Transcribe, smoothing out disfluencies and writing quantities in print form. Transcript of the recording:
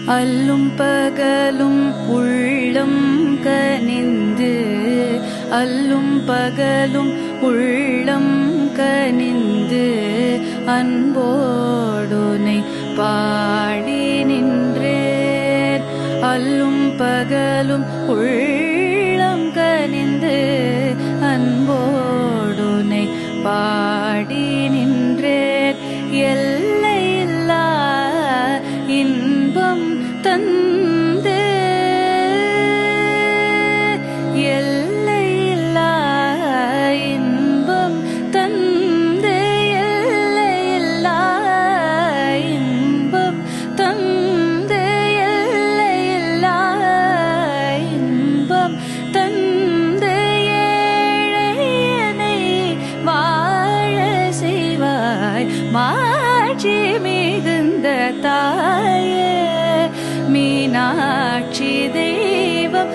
அல்லும் பகலும் உள்ளம் கனிந்து அல்லும் பகலும் உள்ளம் கனிந்து அன்போடுனை பாடி நின்றேன். அல்லும் பகலும் உள்ளம் கனிந்து அன்போடுனை பாடி நின்றேன். எல்லையில்லா இன்பம் தந்து எல்லையில்லா இன்பம் தந்து எல்லையில்லா இன்பம் தந்து எல்லையில்லா இன்பம் தந்து ஏழையனை வாழ செய்வாய் மாட்சி மிகுந்த தாயே. மீனாட்சி தெய்வம்